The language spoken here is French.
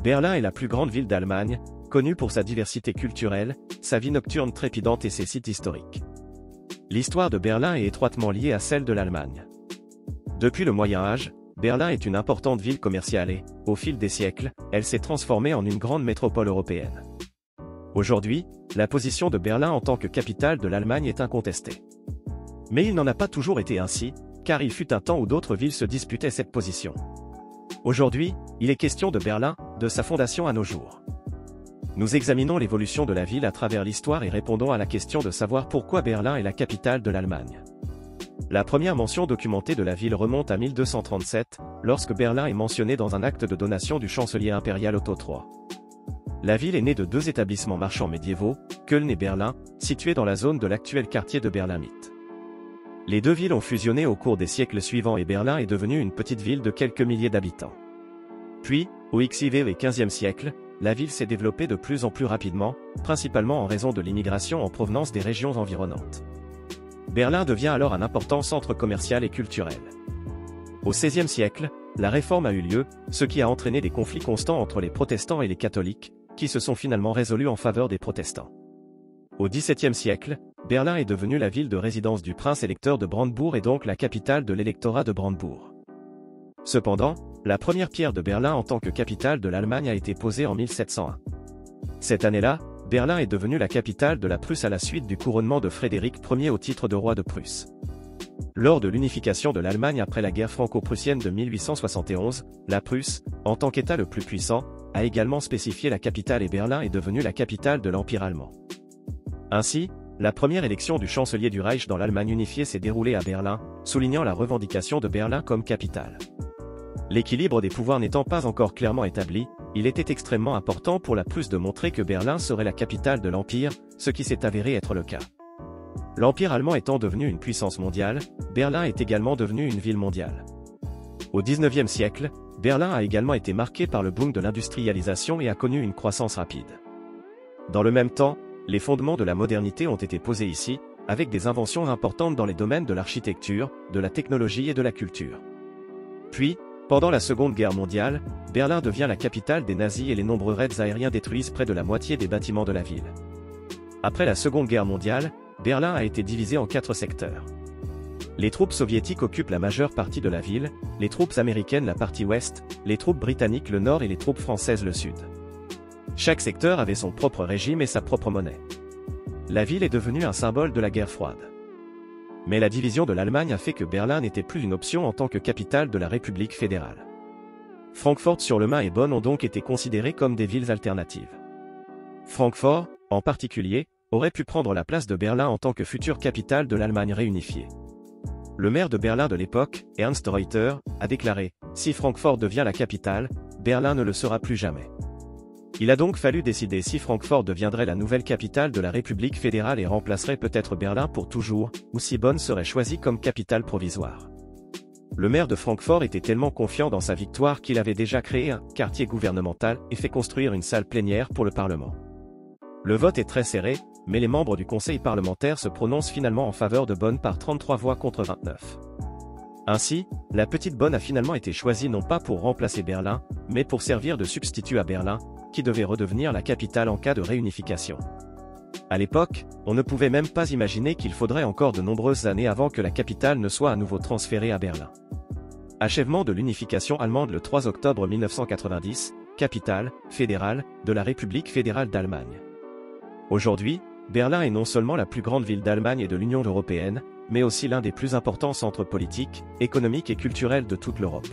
Berlin est la plus grande ville d'Allemagne, connue pour sa diversité culturelle, sa vie nocturne trépidante et ses sites historiques. L'histoire de Berlin est étroitement liée à celle de l'Allemagne. Depuis le Moyen Âge, Berlin est une importante ville commerciale et, au fil des siècles, elle s'est transformée en une grande métropole européenne. Aujourd'hui, la position de Berlin en tant que capitale de l'Allemagne est incontestée. Mais il n'en a pas toujours été ainsi, car il fut un temps où d'autres villes se disputaient cette position. Aujourd'hui, il est question de Berlin, de sa fondation à nos jours. Nous examinons l'évolution de la ville à travers l'histoire et répondons à la question de savoir pourquoi Berlin est la capitale de l'Allemagne. La première mention documentée de la ville remonte à 1237, lorsque Berlin est mentionné dans un acte de donation du chancelier impérial Otto III. La ville est née de deux établissements marchands médiévaux, Köln et Berlin, situés dans la zone de l'actuel quartier de Berlin-Mitte. Les deux villes ont fusionné au cours des siècles suivants et Berlin est devenue une petite ville de quelques milliers d'habitants. Puis, au XIV et XVe siècle, la ville s'est développée de plus en plus rapidement, principalement en raison de l'immigration en provenance des régions environnantes. Berlin devient alors un important centre commercial et culturel. Au XVIe siècle, la Réforme a eu lieu, ce qui a entraîné des conflits constants entre les protestants et les catholiques, qui se sont finalement résolus en faveur des protestants. Au XVIIe siècle, Berlin est devenue la ville de résidence du prince électeur de Brandebourg et donc la capitale de l'électorat de Brandebourg. Cependant, la première pierre de Berlin en tant que capitale de l'Allemagne a été posée en 1701. Cette année-là, Berlin est devenue la capitale de la Prusse à la suite du couronnement de Frédéric Ier au titre de roi de Prusse. Lors de l'unification de l'Allemagne après la guerre franco-prussienne de 1871, la Prusse, en tant qu'État le plus puissant, a également spécifié la capitale et Berlin est devenue la capitale de l'Empire allemand. Ainsi, la première élection du chancelier du Reich dans l'Allemagne unifiée s'est déroulée à Berlin, soulignant la revendication de Berlin comme capitale. L'équilibre des pouvoirs n'étant pas encore clairement établi, il était extrêmement important pour la Prusse de montrer que Berlin serait la capitale de l'Empire, ce qui s'est avéré être le cas. L'Empire allemand étant devenu une puissance mondiale, Berlin est également devenue une ville mondiale. Au XIXe siècle, Berlin a également été marqué par le boom de l'industrialisation et a connu une croissance rapide. Dans le même temps, les fondements de la modernité ont été posés ici, avec des inventions importantes dans les domaines de l'architecture, de la technologie et de la culture. Puis, pendant la Seconde Guerre mondiale, Berlin devient la capitale des nazis et les nombreux raids aériens détruisent près de la moitié des bâtiments de la ville. Après la Seconde Guerre mondiale, Berlin a été divisé en 4 secteurs. Les troupes soviétiques occupent la majeure partie de la ville, les troupes américaines la partie ouest, les troupes britanniques le nord et les troupes françaises le sud. Chaque secteur avait son propre régime et sa propre monnaie. La ville est devenue un symbole de la guerre froide. Mais la division de l'Allemagne a fait que Berlin n'était plus une option en tant que capitale de la République fédérale. Francfort-sur-le-Main et Bonn ont donc été considérées comme des villes alternatives. Francfort, en particulier, aurait pu prendre la place de Berlin en tant que future capitale de l'Allemagne réunifiée. Le maire de Berlin de l'époque, Ernst Reuter, a déclaré « Si Francfort devient la capitale, Berlin ne le sera plus jamais ». Il a donc fallu décider si Francfort deviendrait la nouvelle capitale de la République fédérale et remplacerait peut-être Berlin pour toujours, ou si Bonn serait choisie comme capitale provisoire. Le maire de Francfort était tellement confiant dans sa victoire qu'il avait déjà créé un quartier gouvernemental et fait construire une salle plénière pour le Parlement. Le vote est très serré, mais les membres du conseil parlementaire se prononcent finalement en faveur de Bonn par 33 voix contre 29. Ainsi, la petite Bonn a finalement été choisie non pas pour remplacer Berlin, mais pour servir de substitut à Berlin, qui devait redevenir la capitale en cas de réunification. À l'époque, on ne pouvait même pas imaginer qu'il faudrait encore de nombreuses années avant que la capitale ne soit à nouveau transférée à Berlin. Achèvement de l'unification allemande le 3 octobre 1990, capitale, fédérale, de la République fédérale d'Allemagne. Aujourd'hui, Berlin est non seulement la plus grande ville d'Allemagne et de l'Union européenne, mais aussi l'un des plus importants centres politiques, économiques et culturels de toute l'Europe.